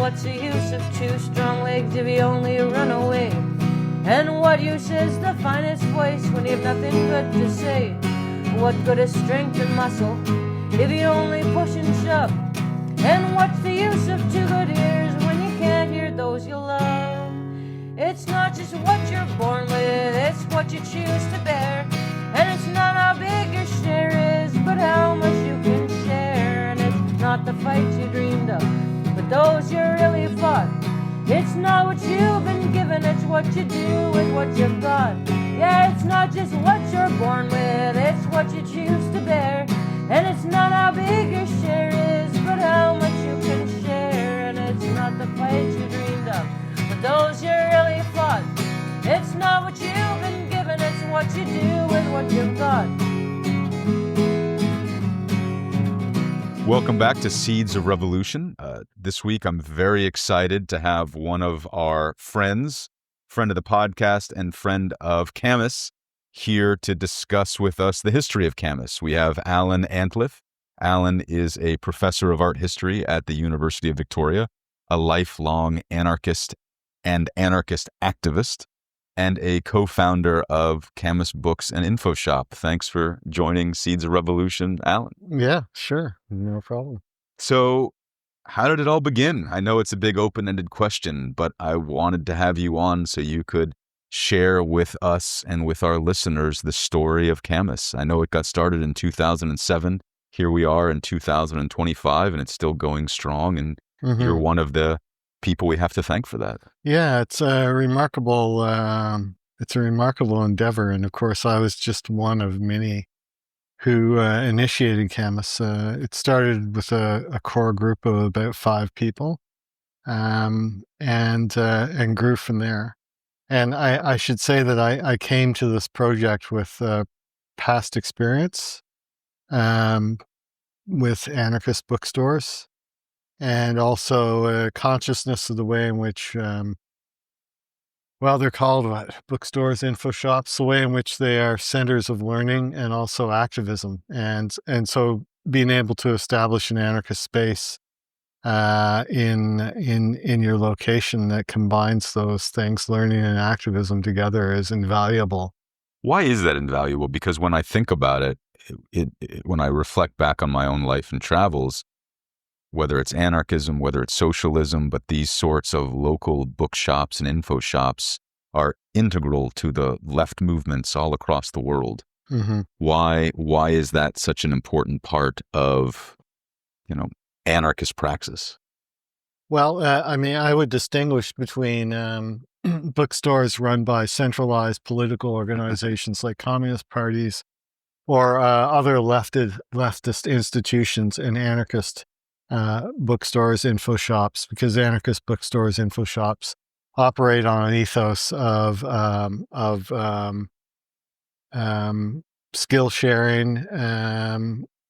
what's the use of two strong legs if you only run away? And what use is the finest voice when you have nothing good to say? What good is strength and muscle if you only push and shove? And what's the use of two good ears when you can't hear those you love? It's not just what you're born with, it's what you choose to bear. And it's not how big your share is, but how much you can share. And it's not the fights you dreamed of, but those you really fought. It's not what you've been given, it's what you do with what you've got. Yeah, it's not just what you're born with, it's what you choose to bear. And it's not how big your share is, but how much you can share. And it's not the fights you dreamed of, but those you really fought. It's not what you've been given, it's what you do with what you've got. Welcome back to Seeds of Revolution. This week, I'm very excited to have one of our friends, friend of the podcast and friend of Camas, here to discuss with us the history of Camas. We have Allan Antliff. Allan is a professor of art history at the University of Victoria, a lifelong anarchist and anarchist activist, and a co-founder of Camas Books and Info Shop. Thanks for joining Seeds of Revolution, Allan. Yeah, sure. No problem. So how did it all begin? I know it's a big open-ended question, but I wanted to have you on so you could share with us and with our listeners the story of Camas. I know it got started in 2007. Here we are in 2025, and it's still going strong, and you're one of the people we have to thank for that. Yeah, it's a remarkable endeavor, and of course, I was just one of many who initiated Camas. It started with a core group of about 5 people, and grew from there. And I should say that I came to this project with past experience with anarchist bookstores, and also a consciousness of the way in which, they're called bookstores, info shops, the way in which they are centers of learning and also activism. And so being able to establish an anarchist space in your location that combines those things, learning and activism together, is invaluable. Why is that invaluable? Because when I think about it, when I reflect back on my own life and travels, whether it's anarchism, whether it's socialism, but these sorts of local bookshops and info shops are integral to the left movements all across the world. Why is that such an important part of, anarchist praxis? Well, I would distinguish between bookstores run by centralized political organizations like communist parties or other leftist institutions, and anarchist bookstores, info shops, because anarchist bookstores, info shops operate on an ethos of skill sharing,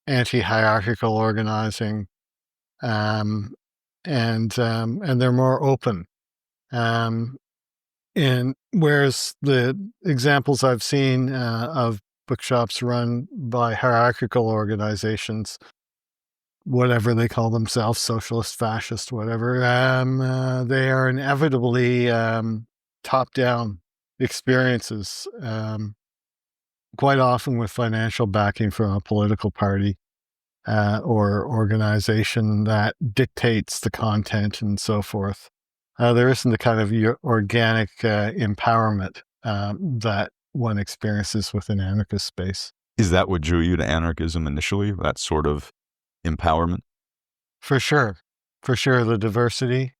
anti-hierarchical organizing, and they're more open. And whereas the examples I've seen of bookshops run by hierarchical organizations, whatever they call themselves, socialist, fascist, whatever, they are inevitably top-down experiences, quite often with financial backing from a political party or organization that dictates the content and so forth. There isn't the kind of organic empowerment that one experiences with an anarchist space. Is that what drew you to anarchism initially, that sort of empowerment? For sure. The diversity,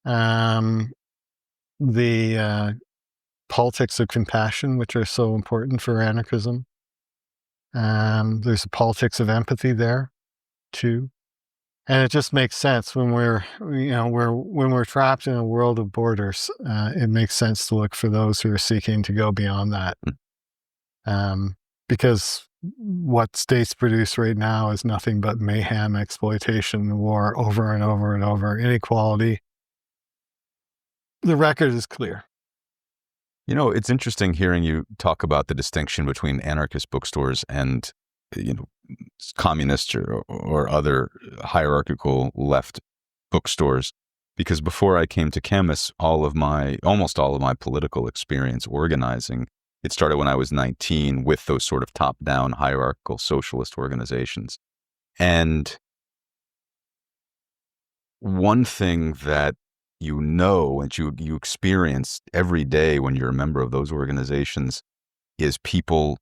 the politics of compassion, which are so important for anarchism. There's a politics of empathy there too. And it just makes sense when we're trapped in a world of borders. It makes sense to look for those who are seeking to go beyond that. Because what states produce right now is nothing but mayhem, exploitation, war, over and over and over, inequality. The record is clear. It's interesting hearing you talk about the distinction between anarchist bookstores and, communist or other hierarchical left bookstores. because before I came to Camas, almost all of my political experience organizing, it started when I was 19 with those sort of top-down hierarchical socialist organizations. And one thing that and you experience every day when you're a member of those organizations is people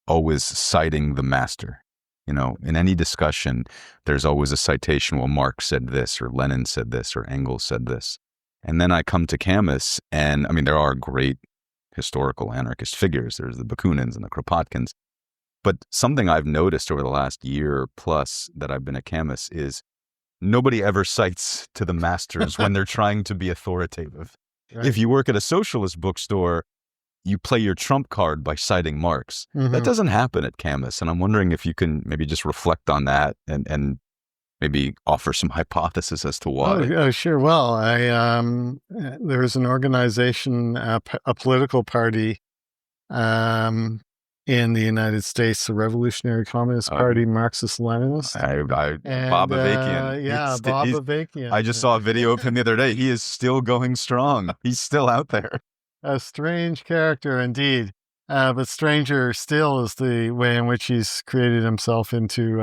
always citing the master. In any discussion, there's always a citation. Well, Marx said this, or Lenin said this, or Engels said this. And then I come to Camas, and I mean, there are great historical anarchist figures. There's the Bakunins and the Kropotkins. But something I've noticed over the last year plus that I've been at Camas is nobody ever cites to the masters when they're trying to be authoritative. Right. If you work at a socialist bookstore, you play your trump card by citing Marx. Mm-hmm. That doesn't happen at Camas. And I'm wondering if you can maybe just reflect on that and maybe offer some hypothesis as to why. Oh, sure. Well, there's an organization, a political party in the United States, the Revolutionary Communist Party, Marxist-Leninist. Bob Avakian. Bob Avakian. I just saw a video of him the other day. He is still going strong. He's still out there. A strange character indeed. But stranger still is the way in which he's created himself into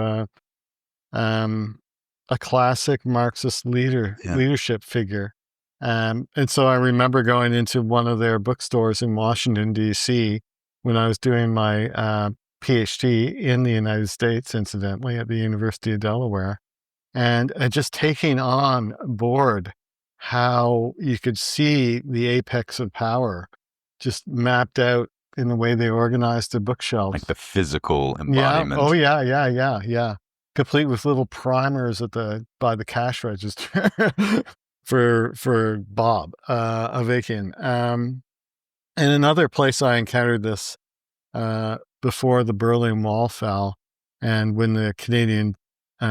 a classic Marxist leadership figure. And so I remember going into one of their bookstores in Washington, D.C., when I was doing my PhD in the United States, incidentally, at the University of Delaware, and just taking on board how you could see the apex of power just mapped out in the way they organized the bookshelves. Like the physical embodiment. Yeah. Oh, yeah. Complete with little primers by the cash register for Bob Avakian. And another place I encountered this before the Berlin Wall fell and when the Canadian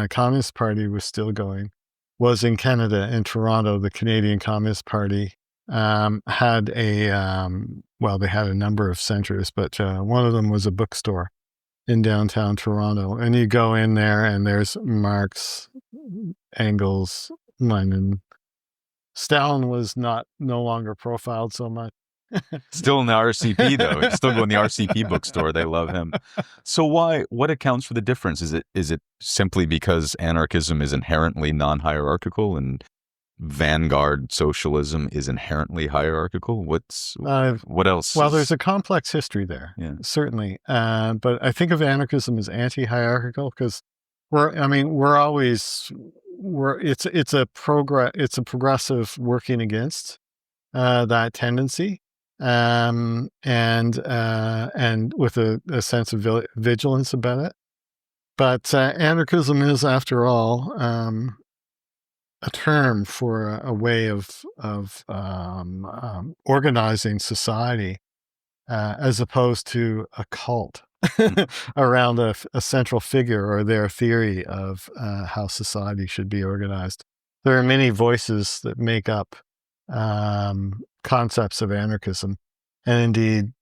Communist Party was still going was in Canada, in Toronto. The Canadian Communist Party had they had a number of centers, but one of them was a bookstore in downtown Toronto. And you go in there and there's Marx, Engels, Lenin. Stalin was no longer profiled so much. Still in the RCP though. He's still going to the RCP bookstore. They love him. So what accounts for the difference? Is it simply because anarchism is inherently non-hierarchical and vanguard socialism is inherently hierarchical? What else? Well, there's a complex history there, certainly. But I think of anarchism as anti-hierarchical because it's a progressive working against that tendency, and with a sense of vigilance about it. But anarchism is, after all, a term for a way of organizing society, as opposed to a cult around a central figure or their theory of how society should be organized. There are many voices that make up concepts of anarchism, and indeed,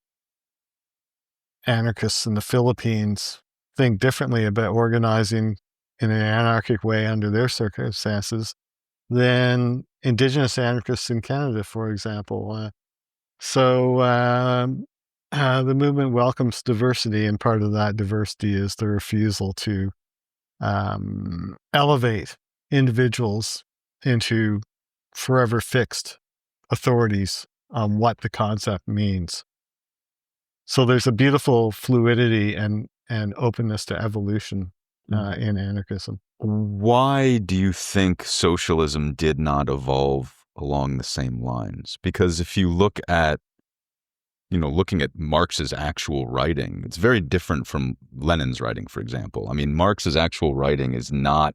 anarchists in the Philippines think differently about organizing in an anarchic way under their circumstances than Indigenous anarchists in Canada, for example. So the movement welcomes diversity, and part of that diversity is the refusal to elevate individuals into forever fixed authorities on what the concept means. So there's a beautiful fluidity and openness to evolution in anarchism. Why do you think socialism did not evolve along the same lines? Because if you look at, looking at Marx's actual writing, it's very different from Lenin's writing, for example. I mean, Marx's actual writing is not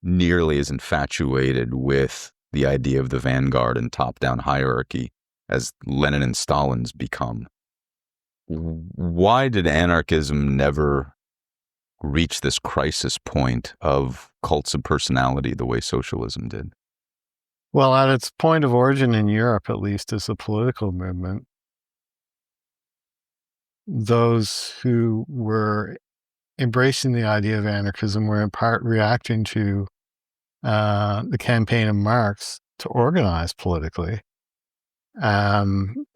nearly as infatuated with the idea of the vanguard and top-down hierarchy as Lenin and Stalin's become. Why did anarchism never reach this crisis point of cults of personality the way socialism did? Well, at its point of origin in Europe, at least as a political movement, those who were embracing the idea of anarchism were in part reacting to the campaign of Marx to organize politically in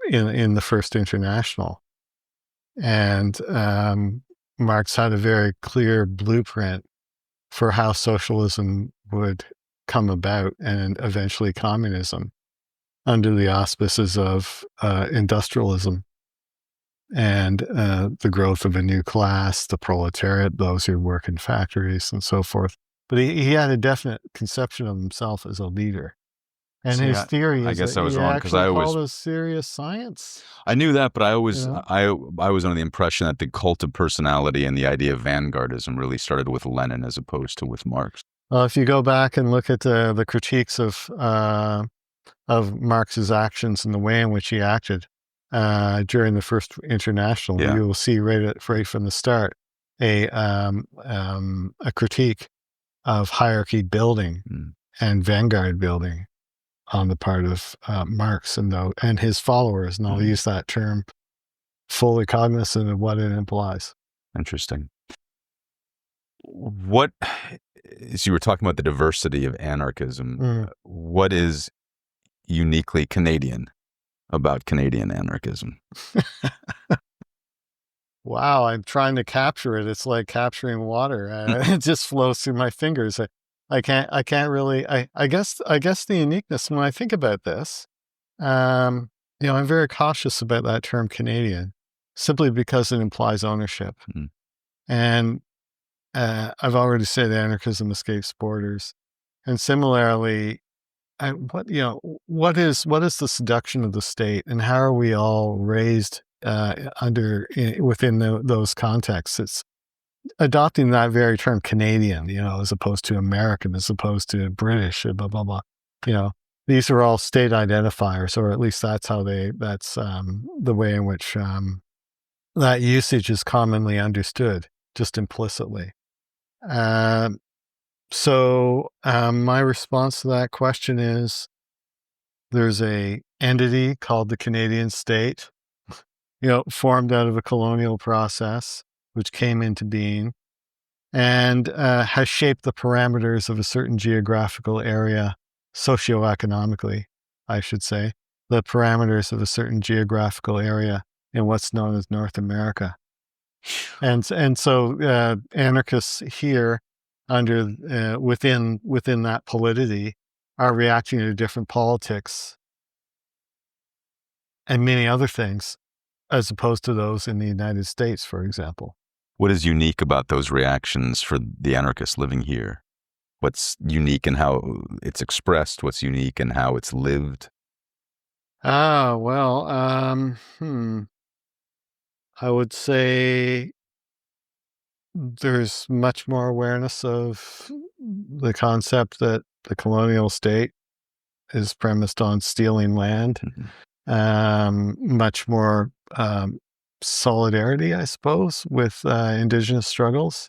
the First International. And Marx had a very clear blueprint for how socialism would come about and eventually communism under the auspices of industrialism and the growth of a new class, the proletariat, those who work in factories and so forth. But he had a definite conception of himself as a leader. And See, his theory I is guess that I was he wrong because actually I called always it serious science. I knew that, but I always You know? I was under the impression that the cult of personality and the idea of vanguardism really started with Lenin as opposed to with Marx. Well, if you go back and look at the critiques of Marx's actions and the way in which he acted during the First International, Yeah. you will see right from the start a critique of hierarchy building and vanguard building on the part of Marx and his followers, and I'll use that term fully cognizant of what it implies. Interesting. What, as you were talking about the diversity of anarchism, what is uniquely Canadian about Canadian anarchism? Wow, I'm trying to capture it. It's like capturing water. It just flows through my fingers. I can't really, I guess the uniqueness when I think about this, I'm very cautious about that term Canadian simply because it implies ownership. And I've already said anarchism escapes borders. And similarly, what is the seduction of the state, and how are we all raised within those contexts? It's adopting that very term Canadian, as opposed to American, as opposed to British, blah blah blah. These are all state identifiers, or at least that's the way in which that usage is commonly understood, just implicitly. So my response to that question is there's a entity called the Canadian state, formed out of a colonial process, which came into being and has shaped the parameters of a certain geographical area, socioeconomically, I should say, the parameters of a certain geographical area in what's known as North America. And so anarchists here within that polity are reacting to different politics and many other things as opposed to those in the United States, for example. What is unique about those reactions for the anarchists living here? What's unique in how it's expressed? What's unique in how it's lived? I would say there's much more awareness of the concept that the colonial state is premised on stealing land. Much more solidarity, I suppose, with Indigenous struggles,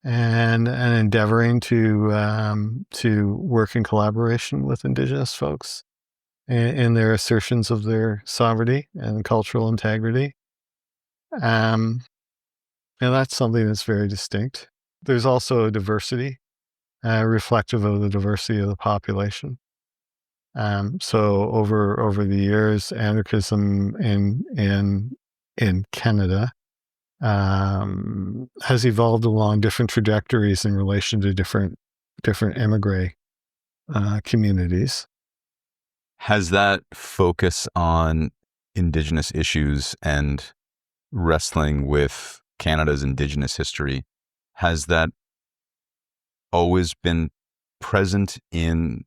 and endeavoring to work in collaboration with Indigenous folks in their assertions of their sovereignty and cultural integrity. And that's something that's very distinct. There's also a diversity, reflective of the diversity of the population. So over the years, anarchism in Canada has evolved along different trajectories in relation to different emigre communities. Has that focus on Indigenous issues and wrestling with Canada's Indigenous history, has that always been present in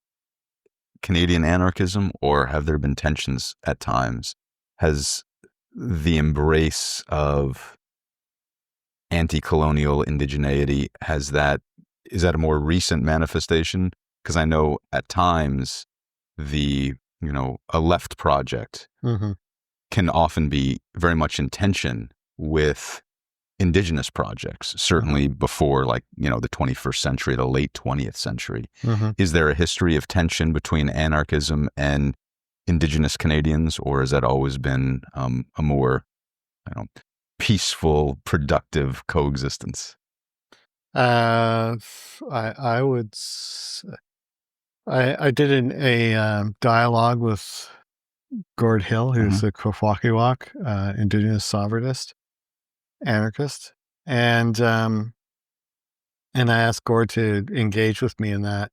Canadian anarchism, or have there been tensions at times? Has the embrace of anti-colonial indigeneity, is that a more recent manifestation? Because I know at times a left project can often be very much in tension with Indigenous projects, certainly before the 21st century, the late 20th century. Is there a history of tension between anarchism and Indigenous Canadians, or has that always been a more peaceful, productive coexistence? I would I did a dialogue with Gord Hill, who's a Kwakwaka'wakw, indigenous sovereignist, anarchist, and I asked Gord to engage with me in that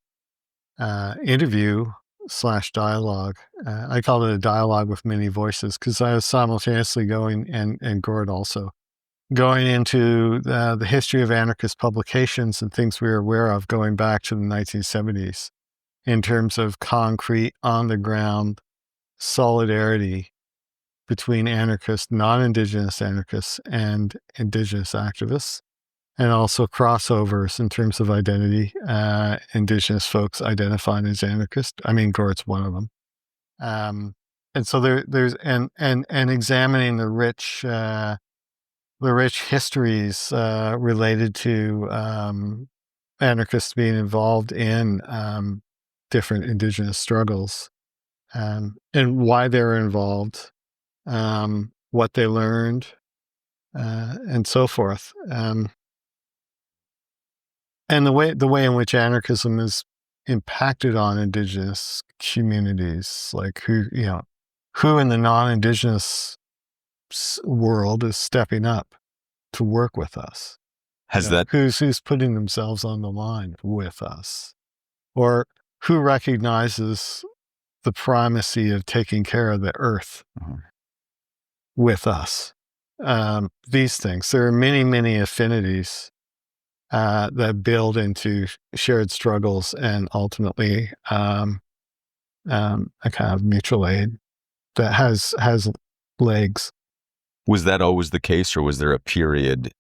interview / dialogue. I called it a dialogue with many voices because I was simultaneously going, and Gord also, going into the history of anarchist publications and things we were aware of going back to the 1970s in terms of concrete, on-the-ground solidarity between anarchists, non-Indigenous anarchists, and Indigenous activists, and also crossovers in terms of identity. Indigenous folks identifying as anarchist. I mean, Gord's one of them. And so there's examining the rich histories related to anarchists being involved in different Indigenous struggles, and why they're involved, what they learned, and so forth. And the way in which anarchism is impacted on Indigenous communities, like who in the non-Indigenous world is stepping up to work with us. Who's putting themselves on the line with us, or who recognizes the primacy of taking care of the earth with us. These things, there are many affinities that build into shared struggles and ultimately a kind of mutual aid that has legs. Was that always the case, or was there a period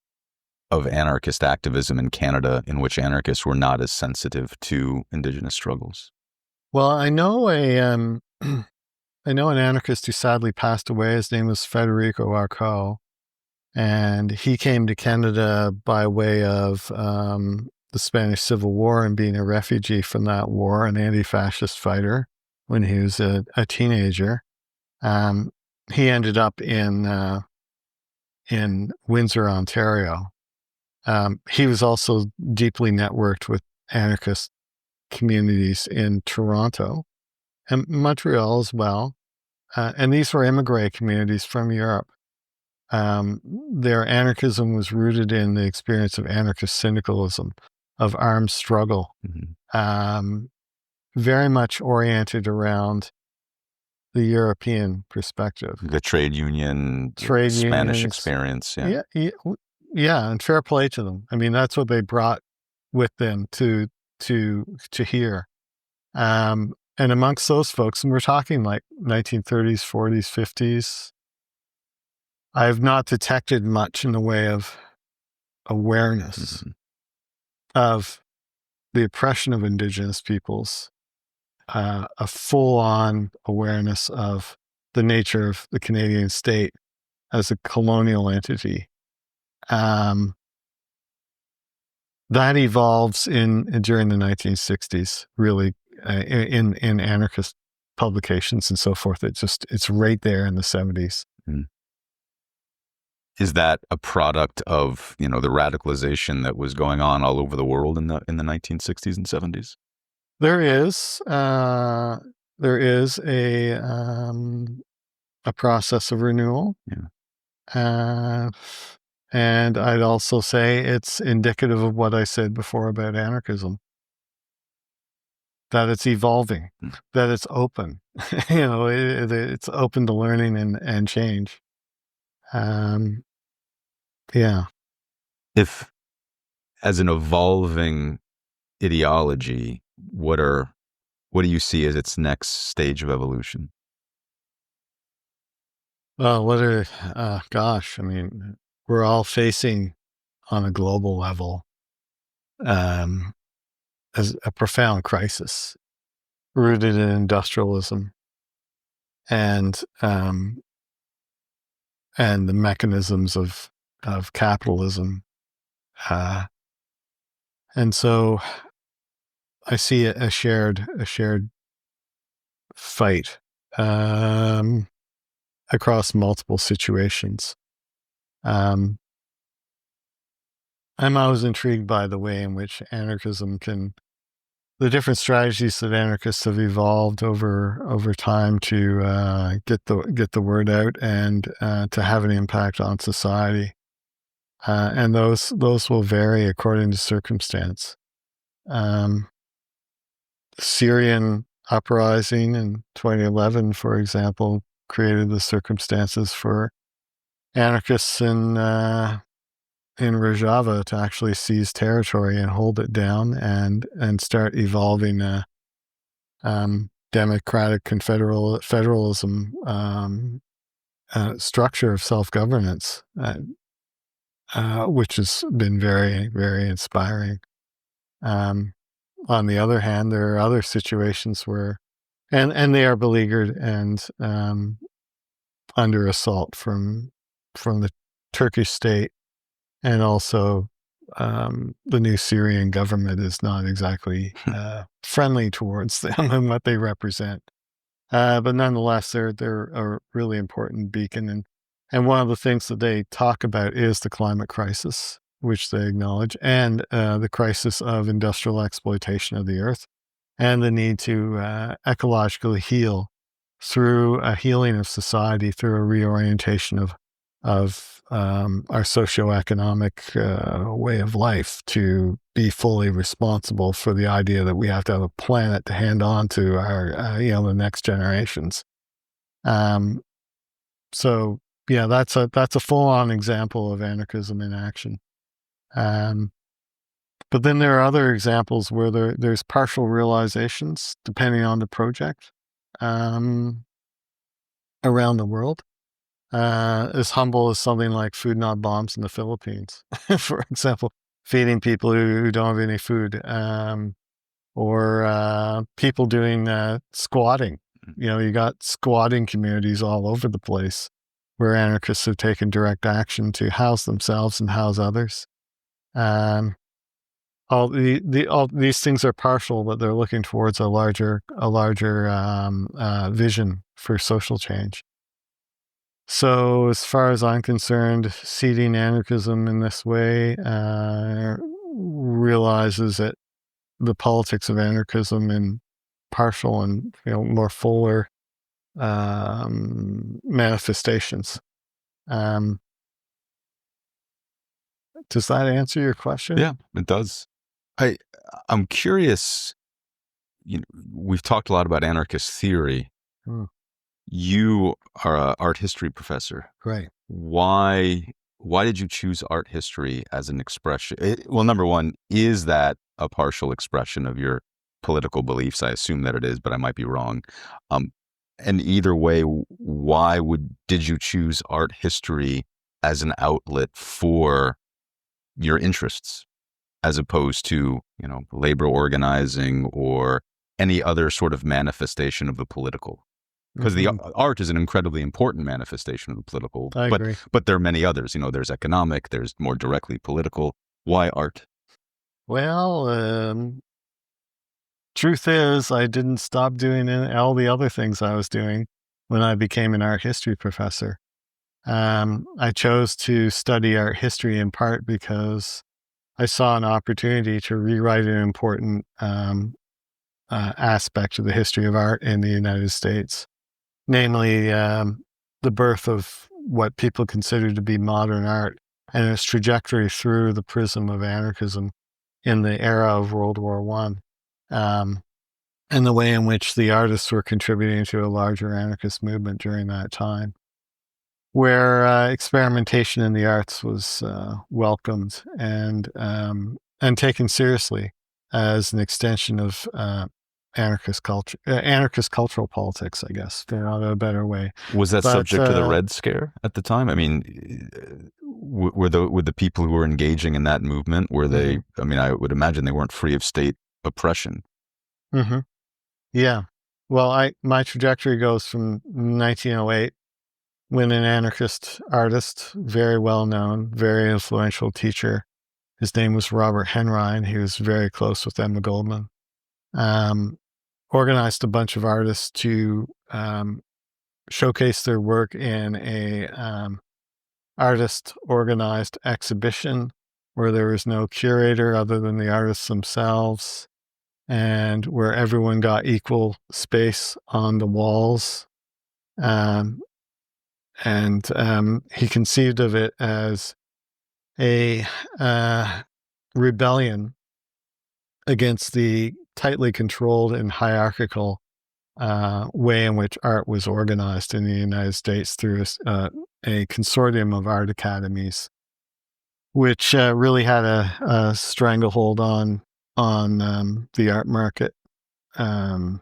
of anarchist activism in Canada in which anarchists were not as sensitive to Indigenous struggles? Well, I know an anarchist who sadly passed away. His name was Federico Arcau, and he came to Canada by way of the Spanish Civil War and being a refugee from that war, an anti-fascist fighter when he was a teenager. He ended up in Windsor, Ontario. He was also deeply networked with anarchist communities in Toronto and Montreal as well. And these were immigrant communities from Europe. Their anarchism was rooted in the experience of anarchist syndicalism, of armed struggle, very much oriented around the European perspective. The trade union, Spanish experience. Yeah, and fair play to them. I mean, that's what they brought with them to here. And amongst those folks, and we're talking like 1930s, 40s, 50s, I have not detected much in the way of awareness of the oppression of Indigenous peoples, a full-on awareness of the nature of the Canadian state as a colonial entity. That evolves during the 1960s, really, in anarchist publications and so forth. It's right there in the 70s. Is that a product of the radicalization that was going on all over the world in the 1960s and 70s? There is a process of renewal. And I'd also say it's indicative of what I said before about anarchism, that it's evolving, that it's open. It's open to learning and change. If, as an evolving ideology, what do you see as its next stage of evolution? Well, gosh, I mean, we're all facing on a global level as a profound crisis rooted in industrialism and the mechanisms of capitalism. And so I see a shared fight across multiple situations. I'm always intrigued by the way in which anarchism can different strategies that anarchists have evolved over time to get the word out and to have an impact on society, and those will vary according to circumstance. Syrian uprising in 2011, for example, created the circumstances for anarchists in Rojava to actually seize territory and hold it down and start evolving a democratic federalism structure of self-governance, which has been very, very inspiring. On the other hand, there are other situations where, and they are beleaguered and under assault from the Turkish state, and also the new Syrian government is not exactly friendly towards them and what they represent. But nonetheless, they're a really important beacon, and one of the things that they talk about is the climate crisis, which they acknowledge, and the crisis of industrial exploitation of the earth, and the need to ecologically heal through a healing of society, through a reorientation of our socioeconomic way of life, to be fully responsible for the idea that we have to have a planet to hand on to our the next generations. So yeah, that's a full-on example of anarchism in action. But then there are other examples where there's partial realizations depending on the project around the world. As humble as something like Food Not Bombs in the Philippines, for example, feeding people who don't have any food, or people doing squatting. You got squatting communities all over the place where anarchists have taken direct action to house themselves and house others. All these things are partial, but they're looking towards a larger vision for social change. So, as far as I'm concerned, seeding anarchism in this way realizes that the politics of anarchism in partial and more fuller manifestations. Does that answer your question? Yeah, it does. I'm curious. We've talked a lot about anarchist theory. You are an art history professor. Right. Why did you choose art history as an expression? Well, number one, is that a partial expression of your political beliefs? I assume that it is, but I might be wrong. And either way, why did you choose art history as an outlet for your interests, as opposed to, labor organizing or any other sort of manifestation of the political? Because the art is an incredibly important manifestation of the political. I agree. But there are many others. There's economic, there's more directly political. Why art? Well, truth is, I didn't stop doing all the other things I was doing when I became an art history professor. I chose to study art history in part because I saw an opportunity to rewrite an important aspect of the history of art in the United States, namely the birth of what people consider to be modern art and its trajectory through the prism of anarchism in the era of World War I, and the way in which the artists were contributing to a larger anarchist movement during that time, where experimentation in the arts was welcomed and taken seriously as an extension of anarchist cultural politics, I guess, a better way. Was that subject to the Red Scare at the time? I mean, were the people who were engaging in that movement, were they? I mean, I would imagine they weren't free of state oppression. Mm-hmm. Yeah. Well, my trajectory goes from 1908, when an anarchist artist, very well known, very influential teacher, his name was Robert Henrine. He was very close with Emma Goldman. Organized a bunch of artists to showcase their work in a artist-organized exhibition where there was no curator other than the artists themselves, and where everyone got equal space on the walls. He conceived of it as a rebellion against the tightly controlled and hierarchical way in which art was organized in the United States through a consortium of art academies, which really had a stranglehold on the art market. A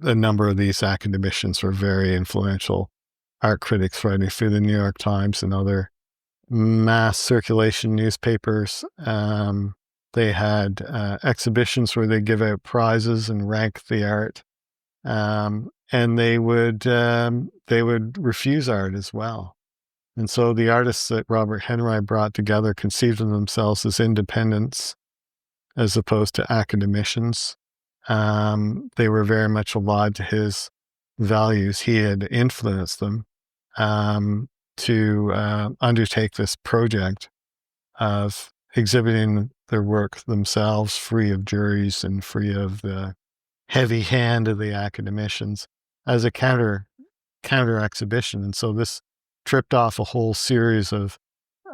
number of these academicians were very influential art critics writing through the New York Times and other mass circulation newspapers. They had exhibitions where they give out prizes and rank the art, and they would refuse art as well. And so the artists that Robert Henry brought together conceived of themselves as independents as opposed to academicians. They were very much alive to his values. He had influenced them to undertake this project of exhibiting their work themselves, free of juries and free of the heavy hand of the academicians, as a counter exhibition. And so this tripped off a whole series of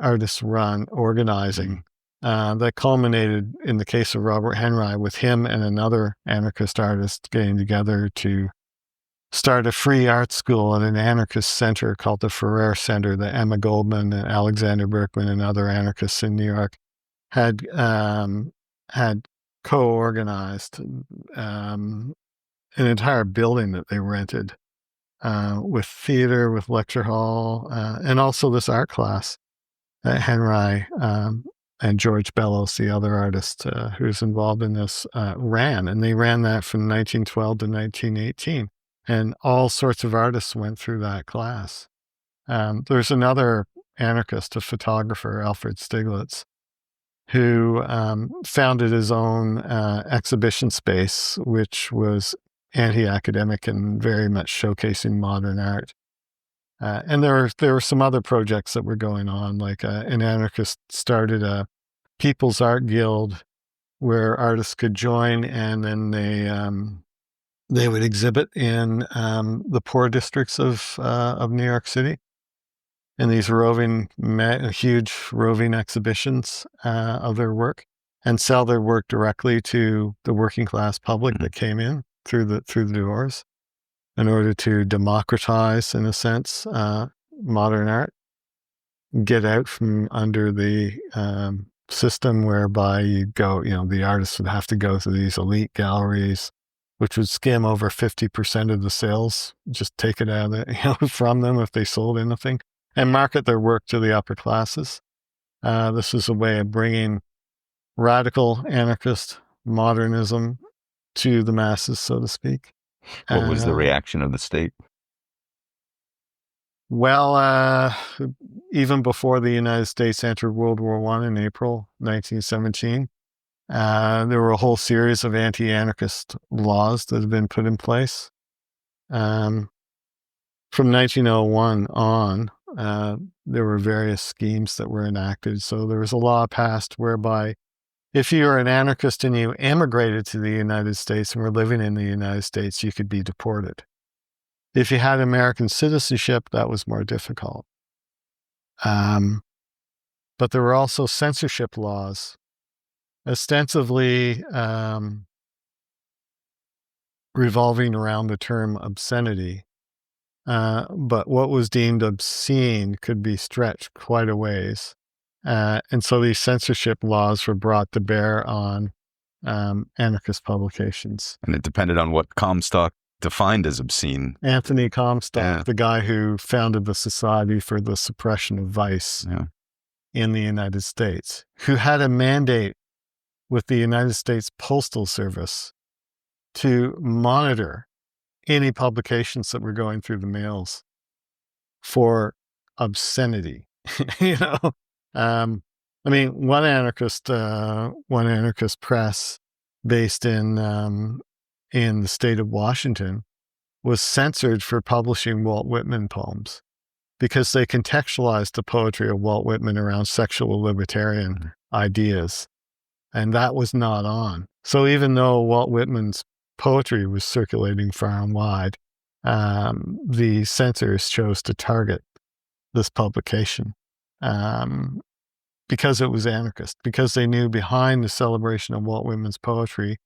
artists run organizing that culminated, in the case of Robert Henry, with him and another anarchist artist getting together to start a free art school at an anarchist center called the Ferrer Center that Emma Goldman and Alexander Berkman and other anarchists in New York had co-organized an entire building that they rented with theater, with lecture hall, and also this art class that Henry and George Bellows, the other artist who's involved in this, ran. And they ran that from 1912 to 1918. And all sorts of artists went through that class. There's another anarchist, a photographer, Alfred Stieglitz, who founded his own exhibition space, which was anti-academic and very much showcasing modern art. And there were some other projects that were going on, like an anarchist started a People's Art Guild where artists could join, and then they would exhibit in the poor districts of New York City in these huge roving exhibitions of their work, and sell their work directly to the working class public that came in through the doors, in order to democratize, in a sense, modern art, get out from under the system whereby the artists would have to go to these elite galleries, which would skim over 50% of the sales, just take it out of from them if they sold anything, and market their work to the upper classes. This was a way of bringing radical anarchist modernism to the masses, so to speak. What was the reaction of the state? Well, even before the United States entered World War I in April 1917, there were a whole series of anti-anarchist laws that had been put in place. From 1901 on, there were various schemes that were enacted. So there was a law passed whereby if you were an anarchist and you emigrated to the United States and were living in the United States, you could be deported. If you had American citizenship, that was more difficult. But there were also censorship laws, ostensibly revolving around the term obscenity. But what was deemed obscene could be stretched quite a ways. And so these censorship laws were brought to bear on anarchist publications. And it depended on what Comstock defined as obscene. Anthony Comstock, the guy who founded the Society for the Suppression of Vice in the United States, who had a mandate with the United States Postal Service to monitor any publications that were going through the mails for obscenity. One anarchist press based in the state of Washington was censored for publishing Walt Whitman poems because they contextualized the poetry of Walt Whitman around sexual libertarian ideas. and that was not on. So even though Walt Whitman's poetry was circulating far and wide, the censors chose to target this publication because it was anarchist, because they knew behind the celebration of Walt Whitman's poetry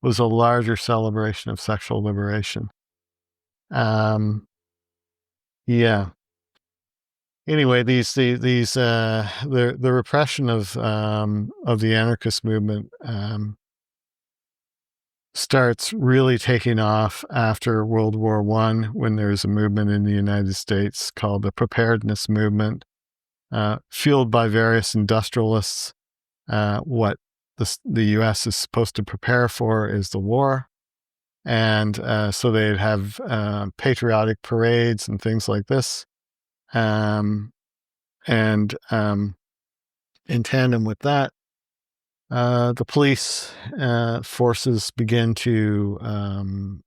was a larger celebration of sexual liberation. Yeah. Anyway, the repression of the anarchist movement starts really taking off after World War I, when there's a movement in the United States called the preparedness movement, fueled by various industrialists. What the U.S. is supposed to prepare for is the war. And so they'd have patriotic parades and things like this. And in tandem with that, the police forces begin to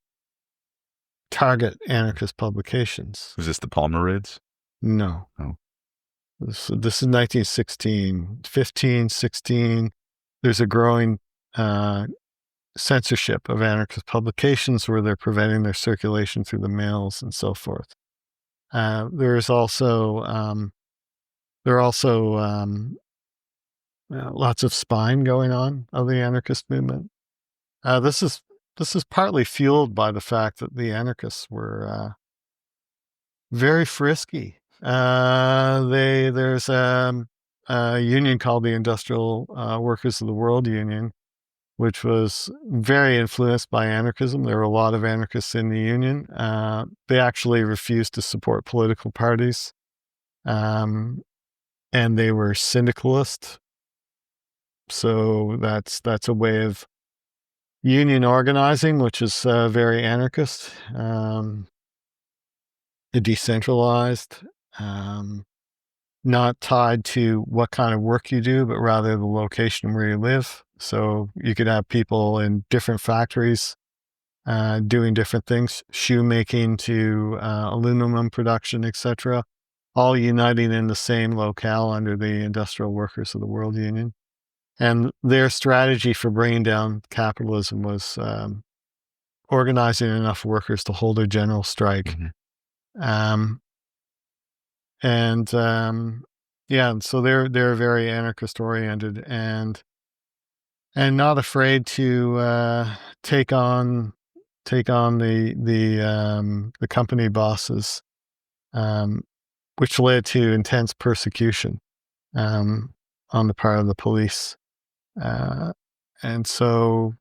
target anarchist publications. Was this the Palmer raids? No. Oh. This is 1916, 15, 16. There's a growing censorship of anarchist publications where they're preventing their circulation through the mails and so forth. There are also lots of spying going on of the anarchist movement. This is partly fueled by the fact that the anarchists were very frisky. There's a union called the Industrial Workers of the World Union, which was very influenced by anarchism. There were a lot of anarchists in the union. They actually refused to support political parties, and they were syndicalist. So that's a way of union organizing, which is very anarchist, decentralized, not tied to what kind of work you do, but rather the location where you live. So you could have people in different factories doing different things, shoemaking to aluminum production, etc., all uniting in the same locale under the Industrial Workers of the World Union. And their strategy for bringing down capitalism was organizing enough workers to hold a general strike. Mm-hmm. And so they're very anarchist oriented and not afraid to take on the company bosses, which led to intense persecution on the part of the police. And so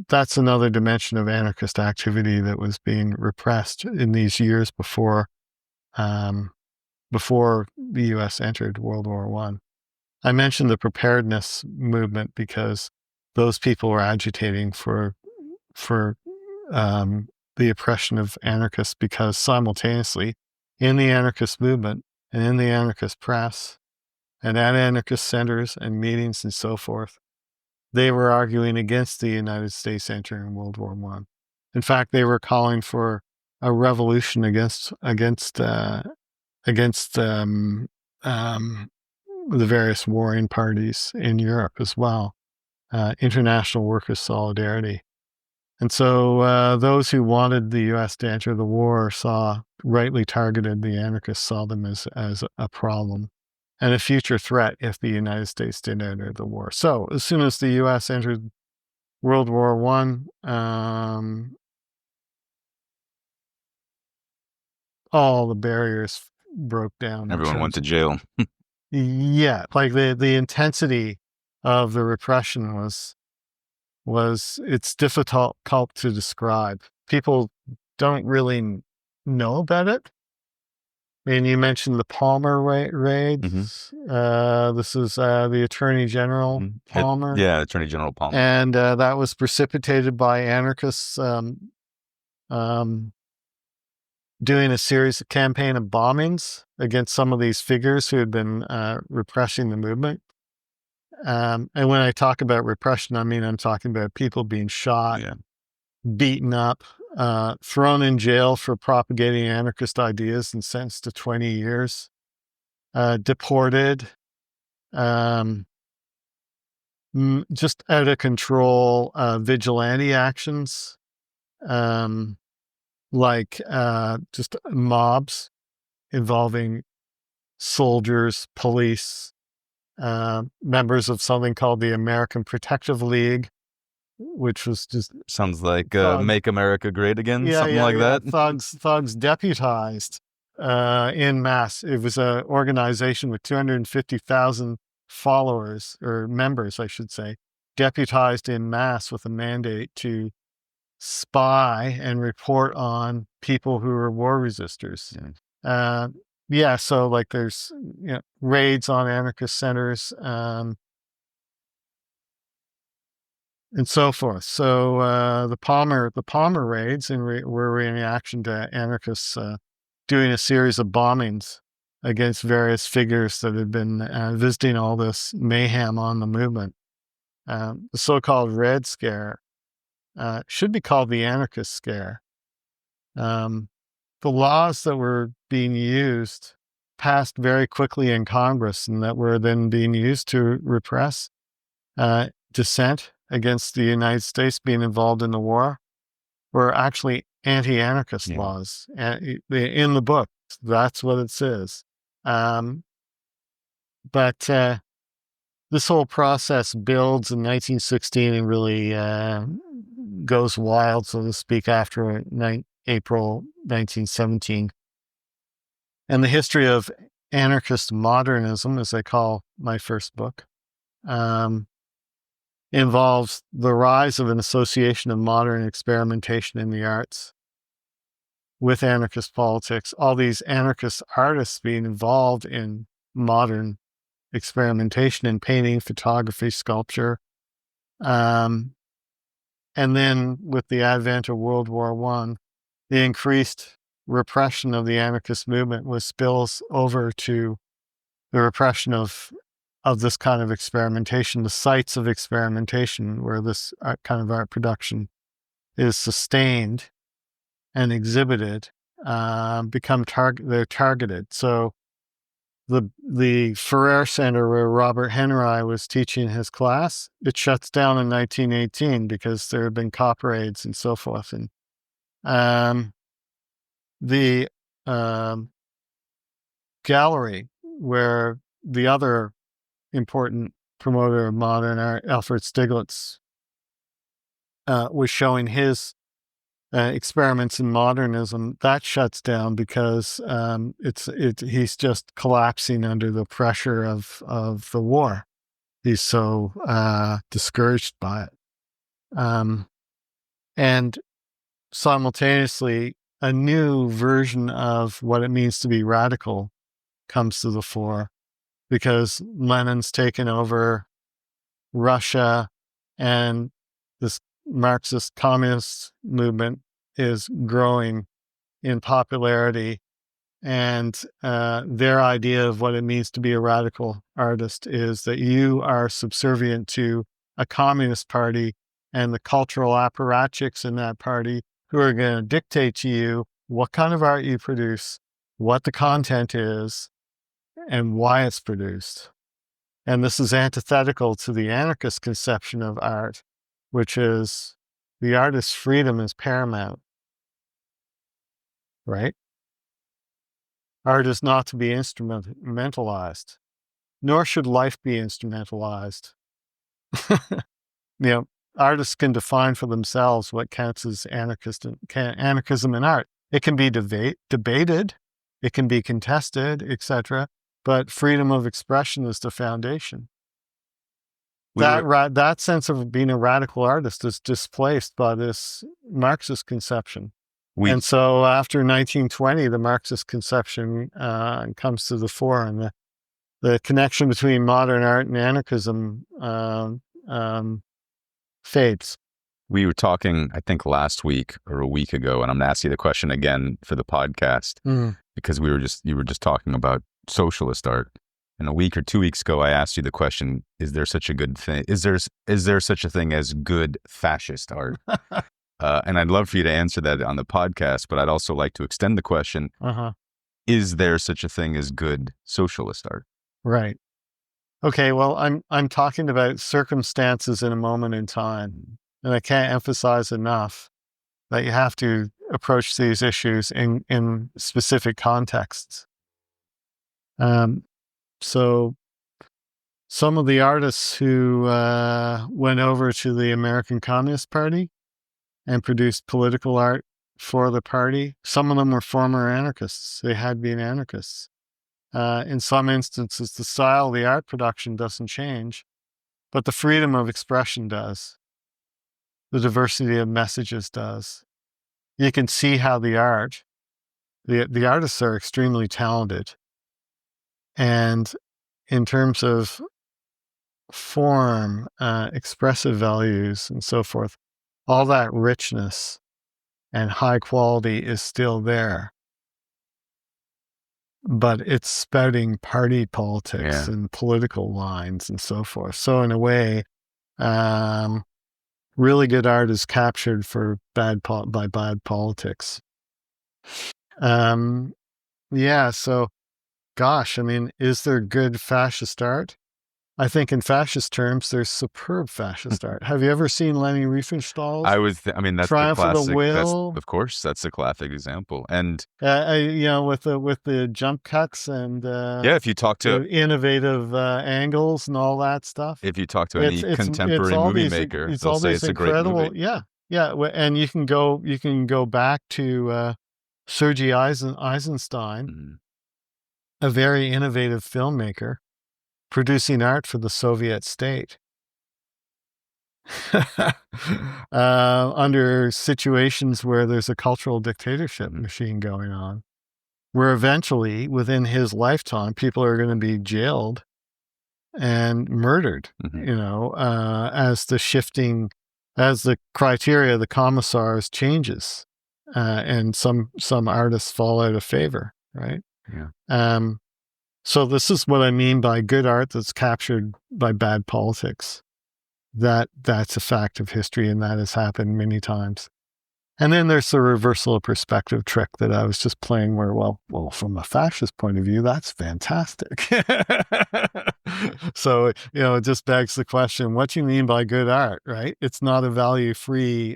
that's another dimension of anarchist activity that was being repressed in these years before the U.S. entered World War I. I mentioned the preparedness movement because those people were agitating for the oppression of anarchists, because simultaneously in the anarchist movement and in the anarchist press and at anarchist centers and meetings and so forth, they were arguing against the United States entering World War I. In fact, they were calling for a revolution against the various warring parties in Europe as well, international workers' solidarity. And so those who wanted the U.S. to enter the war rightly targeted the anarchists, saw them as a problem and a future threat if the United States did enter the war. So as soon as the U.S. entered World War I, all the barriers broke down. Everyone went to jail. Yeah, like the intensity of the repression was it's difficult to describe. People don't really know about it. I mean, you mentioned the Palmer raids. Mm-hmm. This is the Attorney General Palmer. Yeah, Attorney General Palmer. And that was precipitated by anarchists doing a campaign of bombings against some of these figures who had been repressing the movement. And when I talk about repression, I mean, I'm talking about people being shot, beaten up, thrown in jail for propagating anarchist ideas and sentenced to 20 years, deported, just out of control vigilante actions, like just mobs involving soldiers, police, members of something called the American Protective League, which was just Sounds like thug. Make America Great Again, something like that. Thugs deputized in mass. It was an organization with 250,000 followers, or members, I should say, deputized in mass with a mandate to spy and report on people who are war resistors. So like there's raids on anarchist centers, and so forth. So the Palmer raids were in reaction to anarchists doing a series of bombings against various figures that had been visiting all this mayhem on the movement. The so-called Red Scare should be called the Anarchist Scare. The laws that were being used passed very quickly in Congress, and that were then being used to repress dissent against the United States being involved in the war, were actually anti-anarchist laws. In the book, that's what it says. But this whole process builds in 1916 and really goes wild, so to speak, after April 1917. And the history of anarchist modernism, as I call my first book, involves the rise of an association of modern experimentation in the arts with anarchist politics, all these anarchist artists being involved in modern experimentation in painting, photography, sculpture. And then with the advent of World War I, the increased repression of the anarchist movement was spills over to the repression of this kind of experimentation, the sites of experimentation where this kind of art production is sustained and exhibited, they're targeted. So the Ferrer Center where Robert Henry was teaching his class, it shuts down in 1918 because there have been cop raids and so forth. And the gallery where the other important promoter of modern art, Alfred Stieglitz, was showing his experiments in modernism, that shuts down because he's just collapsing under the pressure of the war. He's so discouraged by it. And simultaneously, a new version of what it means to be radical comes to the fore, because Lenin's taken over Russia and this Marxist communist movement is growing in popularity. And their idea of what it means to be a radical artist is that you are subservient to a communist party and the cultural apparatchiks in that party who are going to dictate to you what kind of art you produce, what the content is, and why it's produced. And this is antithetical to the anarchist conception of art, which is the artist's freedom is paramount, right? Art is not to be instrumentalized, nor should life be instrumentalized. Artists can define for themselves what counts as anarchism in art. It can be debated, it can be contested, etc., but freedom of expression is the foundation. That sense of being a radical artist is displaced by this Marxist conception. And so after 1920, the Marxist conception comes to the fore, and the connection between modern art and anarchism fades. We were talking, I think, last week or a week ago, and I'm going to ask you the question again for the podcast, because you were just talking about socialist art. And a week or 2 weeks ago, I asked you the question: is there such a good thing? Is there such a thing as good fascist art? And I'd love for you to answer that on the podcast, but I'd also like to extend the question: is there such a thing as good socialist art? Right. Okay, well, I'm talking about circumstances in a moment in time, and I can't emphasize enough that you have to approach these issues in specific contexts. So some of the artists who went over to the American Communist Party and produced political art for the party, some of them were former anarchists. They had been anarchists. In some instances, the style of the art production doesn't change, but the freedom of expression does. The diversity of messages does. You can see how the artists are extremely talented. And in terms of form, expressive values, and so forth, all that richness and high quality is still there. But it's spouting party politics and political lines and so forth. So in a way, really good art is captured for by bad politics. So gosh, I mean, is there good fascist art? I think in fascist terms, there's superb fascist art. Have you ever seen Leni Riefenstahl's I mean, that's the Triumph of the classic. Will? Of course, that's a classic example. And with the jump cuts and if you talk to innovative angles and all that stuff. If you talk to any contemporary movie maker, they'll say it's a great movie. And you can go back to Sergei Eisenstein, a very innovative filmmaker, producing art for the Soviet state under situations where there's a cultural dictatorship machine going on, where eventually, within his lifetime, people are going to be jailed and murdered, as the criteria, the commissars changes, and some artists fall out of favor, right? Yeah. So this is what I mean by good art that's captured by bad politics. That's a fact of history, and that has happened many times. And then there's the reversal of perspective trick that I was just playing where, well, from a fascist point of view, that's fantastic. So, it just begs the question, what do you mean by good art, right? It's not a value-free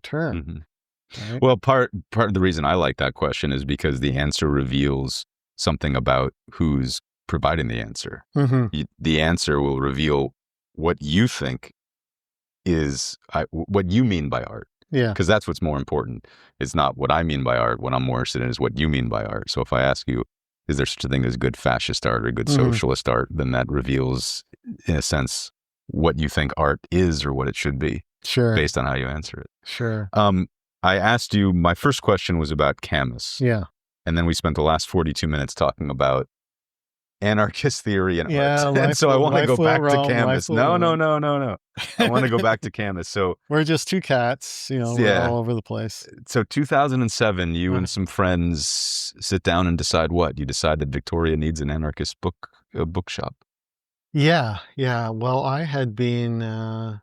term. Right? Well, part of the reason I like that question is because the answer reveals something about who's providing the answer. The answer will reveal what you think is what you mean by art. Yeah. Because that's what's more important. It's not what I mean by art. What I'm more interested in is what you mean by art. So if I ask you, is there such a thing as good fascist art or good socialist art, then that reveals, in a sense, what you think art is or what it should be. Sure. Based on how you answer it. Sure. I asked you, my first question was about Camas. Yeah. And then we spent the last 42 minutes talking about anarchist theory and art. And so I want to go back to Camas. No. I want to go back to Camas. So we're just two cats, we're all over the place. So 2007, you and some friends sit down and decide what? You decide that Victoria needs an anarchist bookshop. Yeah. Well, I had been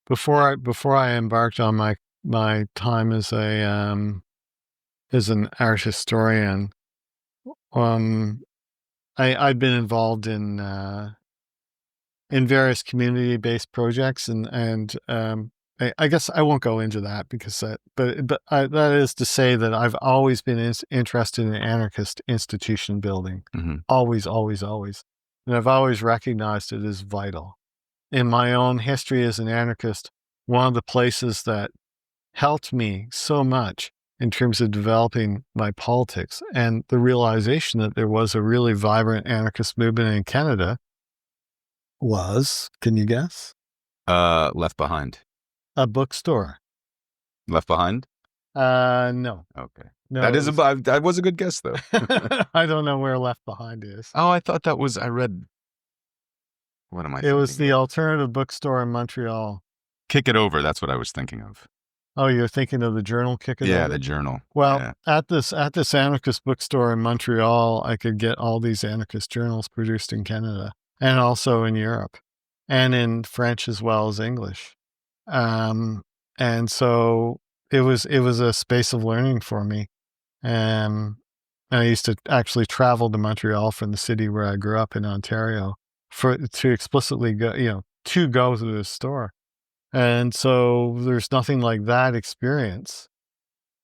before I embarked on my time as an art historian. I'd been involved in various community-based projects, and I guess I won't go into that because that is to say that I've always been interested in anarchist institution building, always, and I've always recognized it as vital. In my own history as an anarchist, one of the places that helped me so much in terms of developing my politics and the realization that there was a really vibrant anarchist movement in Canada was, can you guess? Left Behind. A bookstore. Left Behind? No. Okay. No, that was a good guess, though. I don't know where Left Behind is. Oh, I thought that was, I read, what am I thinking? It was the alternative bookstore in Montreal. Kick It Over, that's what I was thinking of. Oh, you're thinking of the journal Kick It Over? Yeah, the journal. Well, at this anarchist bookstore in Montreal, I could get all these anarchist journals produced in Canada and also in Europe and in French as well as English. And so it was a space of learning for me. I used to actually travel to Montreal from the city where I grew up in Ontario to explicitly go, to go to the store. And so there's nothing like that experience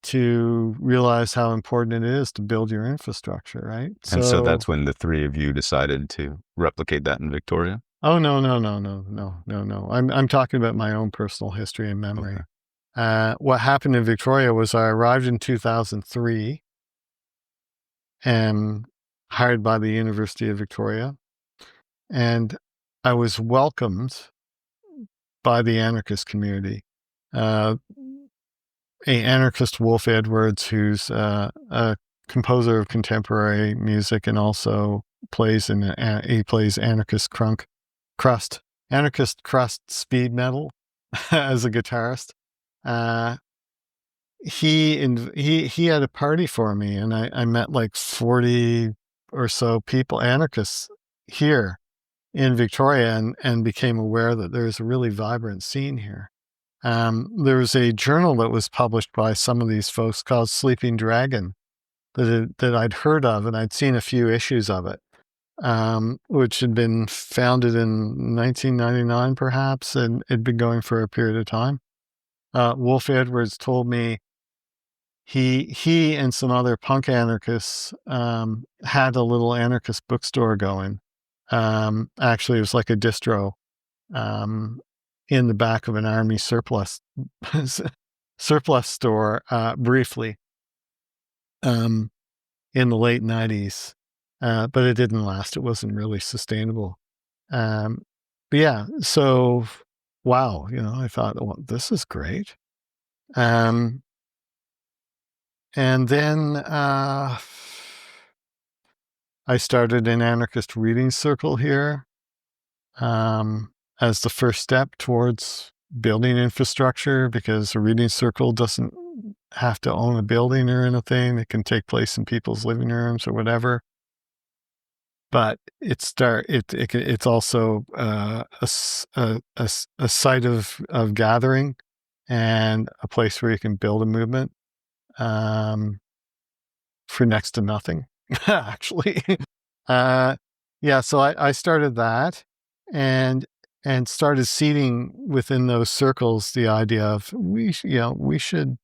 to realize how important it is to build your infrastructure, right? And so that's when the three of you decided to replicate that in Victoria? Oh, no. I'm talking about my own personal history and memory. Okay. What happened in Victoria was I arrived in 2003 and hired by the University of Victoria. And I was welcomed by the anarchist community. A anarchist, Wolf Edwards, who's a composer of contemporary music and also plays anarchist crust speed metal as a guitarist. He had a party for me, and I met like 40 or so people, anarchists here in Victoria, and became aware that there's a really vibrant scene here. There was a journal that was published by some of these folks called Sleeping Dragon that I'd heard of, and I'd seen a few issues of it, which had been founded in 1999 perhaps, and it'd been going for a period of time. Wolf Edwards told me he and some other punk anarchists had a little anarchist bookstore going. Actually, it was like a distro in the back of an army surplus store briefly in the late 90s. But it didn't last. It wasn't really sustainable. But yeah, so wow, I thought, well, this is great. And then I started an anarchist reading circle here as the first step towards building infrastructure, because a reading circle doesn't have to own a building or anything. It can take place in people's living rooms or whatever. But it's also a site of gathering and a place where you can build a movement for next to nothing, actually. Yeah, so I started that and started seeding within those circles the idea of we should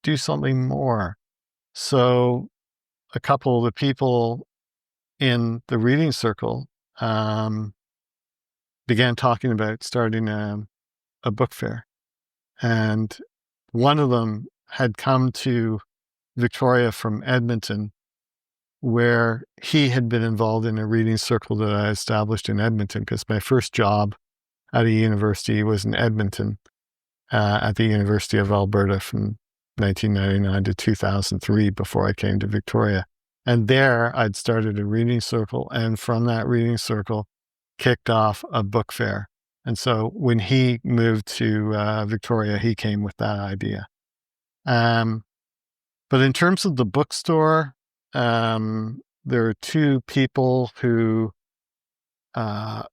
do something more. So a couple of the people in the reading circle began talking about starting a book fair. And one of them had come to Victoria from Edmonton, where he had been involved in a reading circle that I established in Edmonton, because my first job at a university was in Edmonton at the University of Alberta from 1999 to 2003 before I came to Victoria. And there I'd started a reading circle, and from that reading circle kicked off a book fair. And so when he moved to Victoria, he came with that idea. But in terms of the bookstore, there are two people who got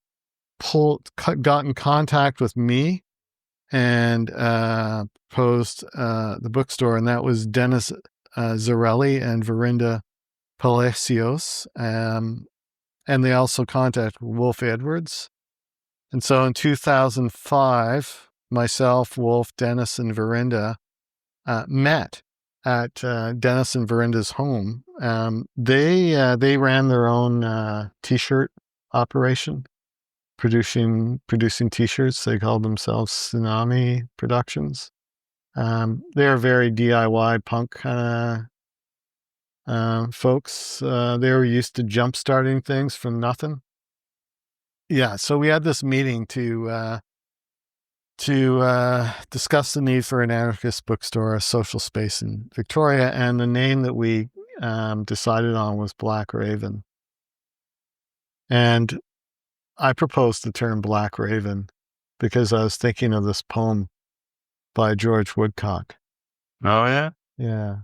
in contact with me and proposed the bookstore, and that was Dennis Zarelli and Verinda Palacios. And they also contacted Wolf Edwards. And so in 2005, myself, Wolf, Dennis, and Verinda met at Dennis and Verinda's home. They ran their own T-shirt operation, producing T-shirts. They called themselves Tsunami Productions. They're very DIY punk folks. They were used to jump starting things from nothing. Yeah, so we had this meeting to discuss the need for an anarchist bookstore, a social space in Victoria, and the name that we decided on was Black Raven. And I proposed the term Black Raven because I was thinking of this poem by George Woodcock. Oh, yeah? Yeah.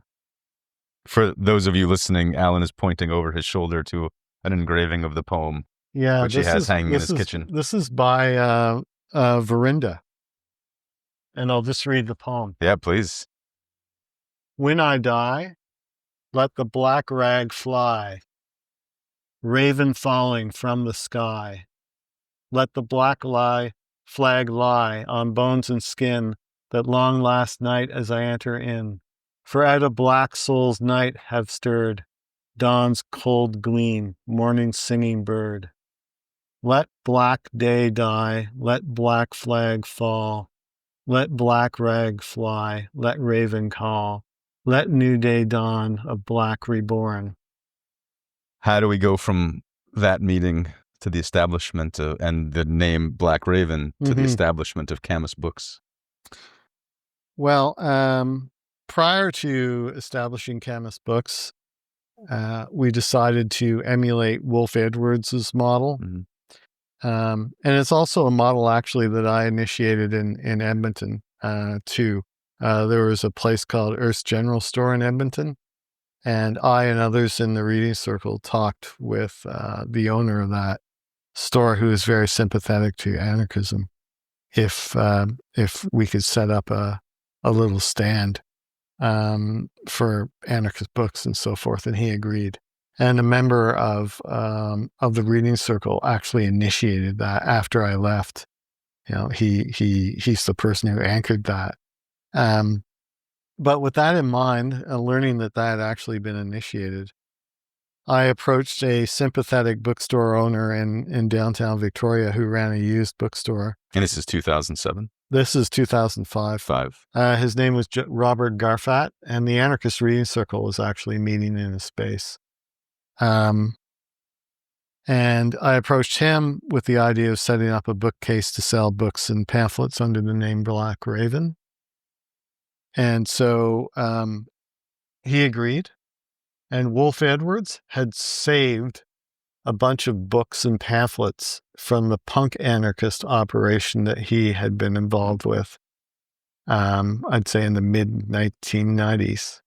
For those of you listening, Allan is pointing over his shoulder to an engraving of the poem, which he has hanging in his kitchen. This is by Verinda. And I'll just read the poem. Yeah, please. When I die, let the black rag fly, raven falling from the sky. Let the black flag lie on bones and skin that long last night as I enter in. For out of black soul's night have stirred dawn's cold gleam, morning's singing bird. Let black day die, let black flag fall, let black rag fly, let raven call, let new day dawn of black reborn. How do we go from that meeting to the establishment and the name Black Raven to the establishment of Camas Books? Well, prior to establishing Camas Books, we decided to emulate Wolf Edwards's model. And it's also a model actually that I initiated in Edmonton too. There was a place called Earth's General Store in Edmonton, and I and others in the reading circle talked with the owner of that store, who is very sympathetic to anarchism, if we could set up a little stand for anarchist books and so forth, and he agreed. And a member of the reading circle actually initiated that after I left. He's the person who anchored that. But with that in mind, learning that had actually been initiated, I approached a sympathetic bookstore owner in downtown Victoria who ran a used bookstore. And this is 2007? This is 2005. His name was Robert Garfat, and the Anarchist Reading Circle was actually meeting in his space. And I approached him with the idea of setting up a bookcase to sell books and pamphlets under the name Black Raven. And so he agreed. And Wolf Edwards had saved a bunch of books and pamphlets from the punk anarchist operation that he had been involved with, I'd say in the mid-1990s.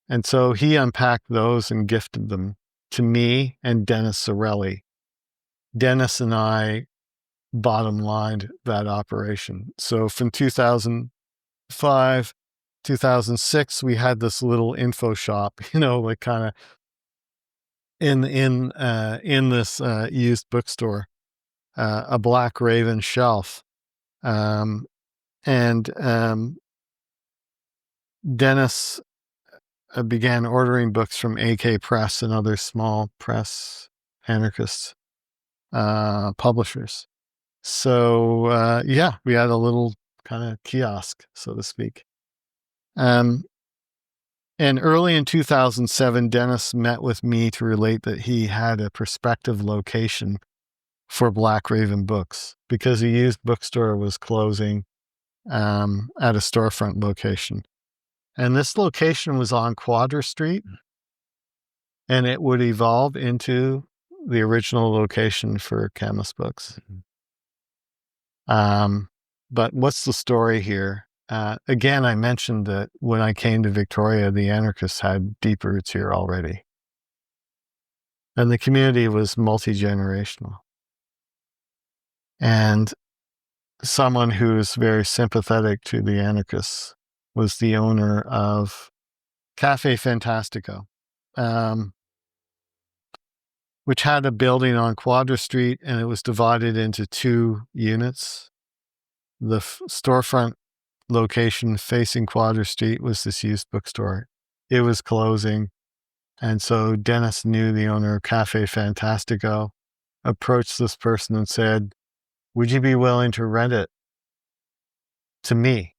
And so he unpacked those and gifted them to me and Dennis Sorelli. Dennis and I bottom-lined that operation. So from 2005, 2006, we had this little info shop, like kind of in this used bookstore, a Black Raven shelf, and Dennis began ordering books from AK Press and other small press anarchist publishers. So we had a little kind of kiosk, so to speak. And early in 2007, Dennis met with me to relate that he had a prospective location for Black Raven Books because a used bookstore was closing at a storefront location. And this location was on Quadra Street, and it would evolve into the original location for Camas Books. But what's the story here? Again, I mentioned that when I came to Victoria, the anarchists had deep roots here already. And the community was multi-generational. And someone who's very sympathetic to the anarchists was the owner of Cafe Fantastico, which had a building on Quadra Street, and it was divided into two units. The storefront location facing Quadra Street was this used bookstore. It was closing. And so Dennis knew the owner of Cafe Fantastico, approached this person and said, would you be willing to rent it to me?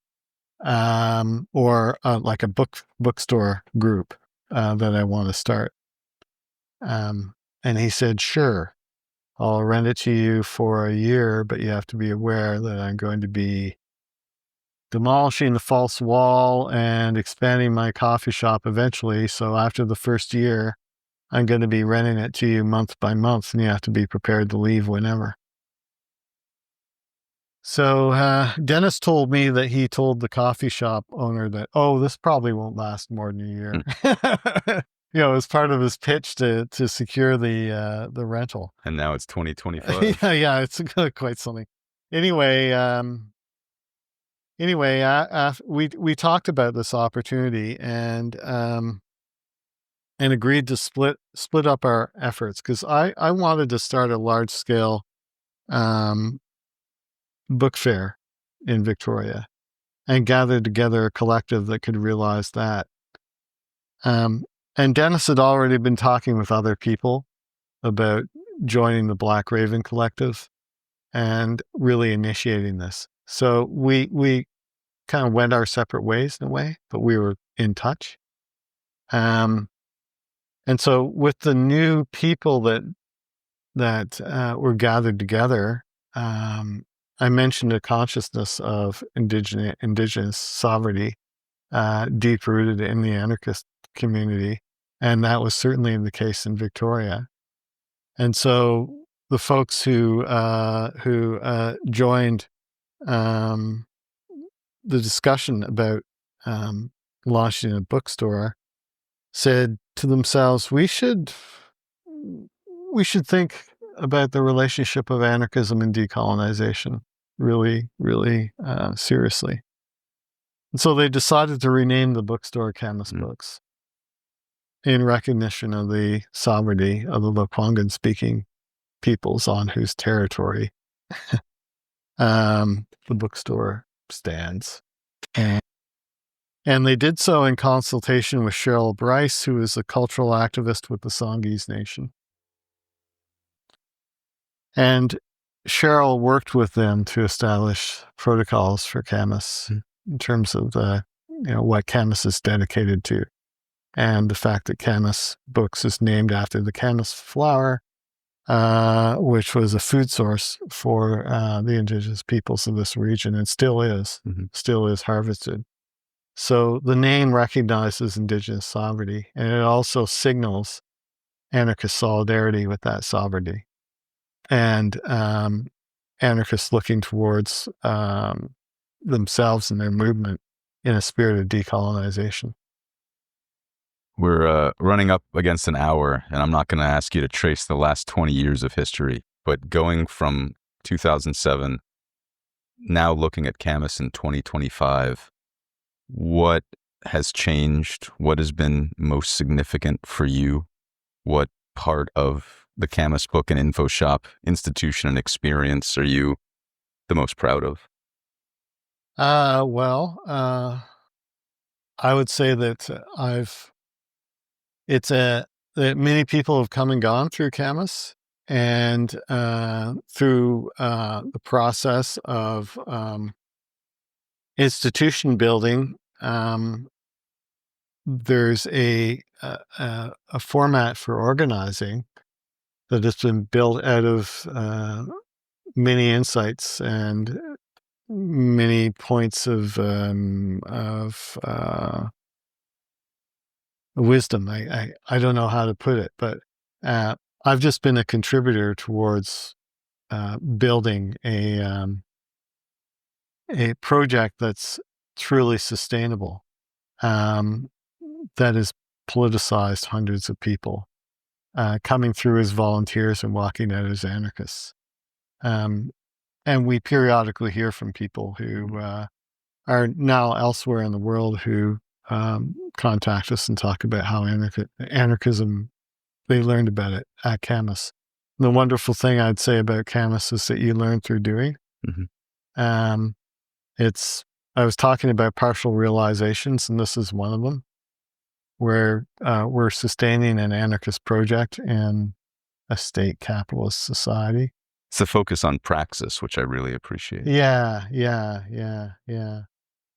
Or like a bookstore group that I want to start. And he said, sure, I'll rent it to you for a year, but you have to be aware that I'm going to be demolishing the false wall and expanding my coffee shop eventually. So after the first year, I'm going to be renting it to you month by month, and you have to be prepared to leave whenever. So Dennis told me that he told the coffee shop owner that, this probably won't last more than a year. As part of his pitch to secure the rental. And now it's 2025. yeah, it's quite something. Anyway, we talked about this opportunity and agreed to split up our efforts because I wanted to start a large scale book fair in Victoria and gathered together a collective that could realize that. And Dennis had already been talking with other people about joining the Black Raven Collective and really initiating this. So we kind of went our separate ways in a way, but we were in touch. And so with the new people that were gathered together, I mentioned a consciousness of indigenous sovereignty, deep rooted in the anarchist community, and that was certainly the case in Victoria. And so the folks who joined the discussion about launching a bookstore said to themselves, we should think about the relationship of anarchism and decolonization really, really seriously. And so they decided to rename the bookstore Camas Books in recognition of the sovereignty of the Lekwungen speaking peoples on whose territory the bookstore stands. And they did so in consultation with Cheryl Bryce, who is a cultural activist with the Songhees Nation. And Cheryl worked with them to establish protocols for Camas in terms of what Camas is dedicated to, and the fact that Camas Books is named after the Camas flower, which was a food source for the indigenous peoples of this region, and still is harvested. So the name recognizes indigenous sovereignty, and it also signals anarchist solidarity with that sovereignty, and anarchists looking towards themselves and their movement in a spirit of decolonization. We're running up against an hour, and I'm not going to ask you to trace the last 20 years of history, but going from 2007, now looking at Camas in 2025, what has changed? What has been most significant for you? What part of the Camas Book and Info Shop institution and experience are you the most proud of? I would say that that many people have come and gone through Camas, and through the process of institution building, there's a format for organizing that has been built out of many insights and many points of wisdom. I don't know how to put it, but I've just been a contributor towards building a project that's truly sustainable, that has politicized hundreds of people, coming through as volunteers and walking out as anarchists. And we periodically hear from people who are now elsewhere in the world who contact us and talk about how anarchism, they learned about it at Camas. The wonderful thing I'd say about Camas is that you learn through doing. I was talking about partial realizations, and this is one of them, where we're sustaining an anarchist project in a state capitalist society. It's a focus on praxis, which I really appreciate. Yeah.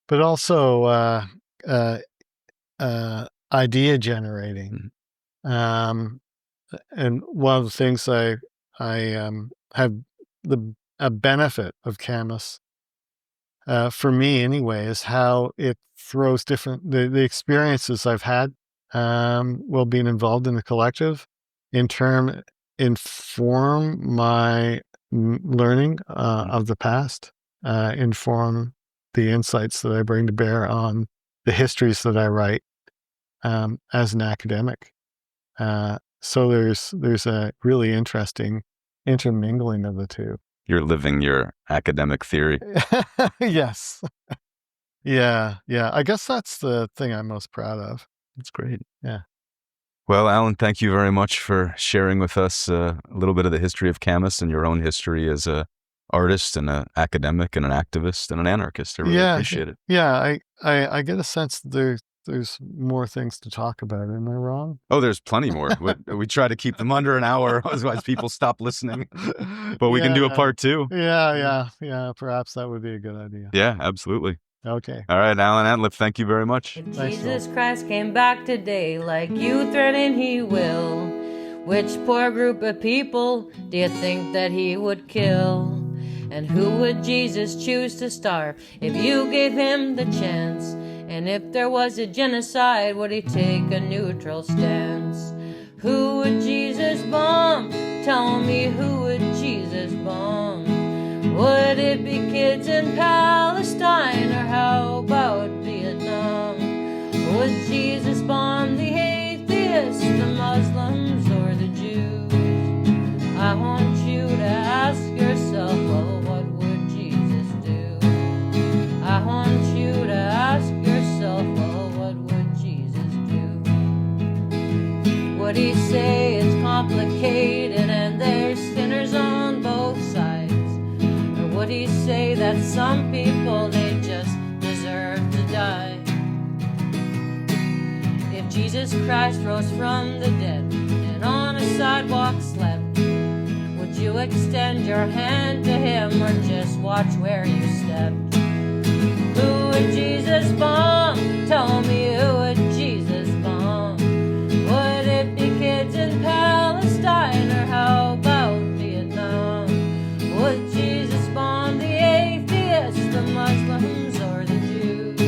But also idea generating. And one of the things I have a benefit of Camas, for me anyway, is how it throws the experiences I've had while being involved in the collective inform my learning of the past, inform the insights that I bring to bear on the histories that I write as an academic. So there's a really interesting intermingling of the two. You're living your academic theory. Yes. Yeah. I guess that's the thing I'm most proud of. That's great. Yeah. Well, Allan, thank you very much for sharing with us a little bit of the history of Camas and your own history as a artist and an academic and an activist and an anarchist. I really appreciate it. Yeah, I get a sense that there's more things to talk about. Am I wrong? Oh, there's plenty more. We try to keep them under an hour, otherwise people stop listening. But we can do a part 2. Yeah. Perhaps that would be a good idea. Yeah, absolutely. Okay. All right, Allan Antliff, thank you very much. If Jesus Christ came back today like you threatened he will, which poor group of people do you think that he would kill? And who would Jesus choose to starve if you gave him the chance? And if there was a genocide, would he take a neutral stance? Who would Jesus bomb? Tell me, who would Jesus bomb? Would it be kids in Palestine, or how about Vietnam? Would Jesus bomb the atheists, the Muslims, or the Jews? I want you to ask yourself, well, what would Jesus do? I want you to ask yourself, well, what would Jesus do? Would he say it's complicated and there's sinners on both sides? Would he say that some people, they just deserve to die? If Jesus Christ rose from the dead and on a sidewalk slept, would you extend your hand to him or just watch where you stepped? Who would Jesus bomb? Tell me, who would Jesus bomb? Would it be kids in Palestine, or how about Vietnam? Would Jesus bomb the atheists, the Muslims, or the Jews?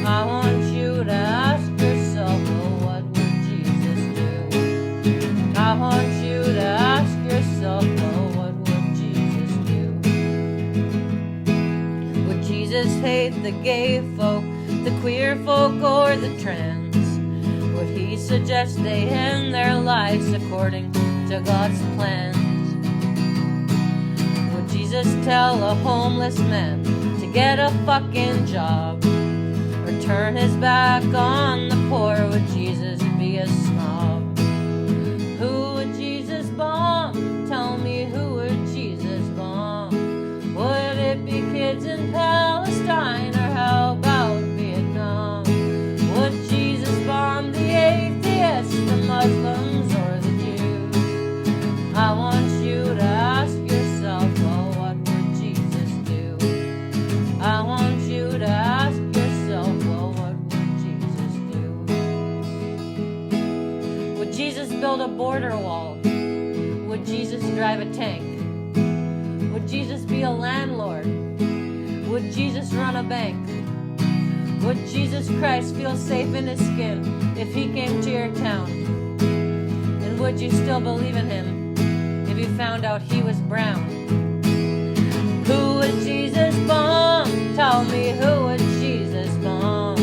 I want you to ask yourself, well, what would Jesus do? I want you to ask yourself, well, what would Jesus do? Would Jesus hate the gay folk, the queer folk, or the trans? Would he suggest they end their lives according to God's plans? Jesus tell a homeless man to get a fucking job, or turn his back on the poor? Would Jesus be a snob? Who would Jesus bomb? Tell me, who would Jesus bomb? Would it be kids in Palestine, or how about Vietnam? Would Jesus bomb the atheists, the Muslims, or the Jews? I want you to ask yourself, well, what would Jesus do? I want you to ask yourself, well, what would Jesus do? Would Jesus build a border wall? Would Jesus drive a tank? Would Jesus be a landlord? Would Jesus run a bank? Would Jesus Christ feel safe in his skin if he came to your town? And would you still believe in him if you found out he was brown? Who would Jesus bomb? Tell me, who would Jesus bomb?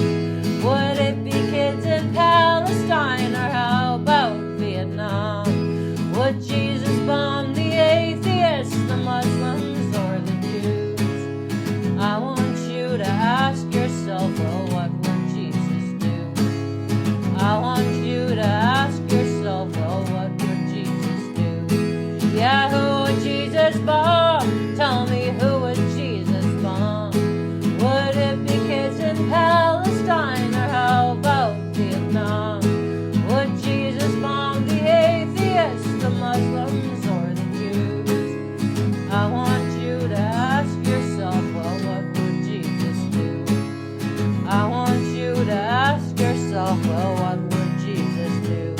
Would it be kids in Palestine, or how about Vietnam? Would Jesus bomb the atheists, the Muslims, or the Jews? I want you to ask yourself, well, what would Jesus do? I want you to ask yourself, well, what would Jesus do? Yeah, who would Jesus bomb? Tell me, who would Jesus bomb? Would it be kids in Palestine, or how about Vietnam? Would Jesus bomb the atheists, the Muslims, or the Jews? I want you to ask yourself, well, what would Jesus do? I want you to ask yourself, well, what would Jesus do?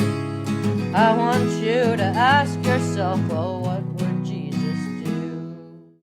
I want you to ask yourself, well,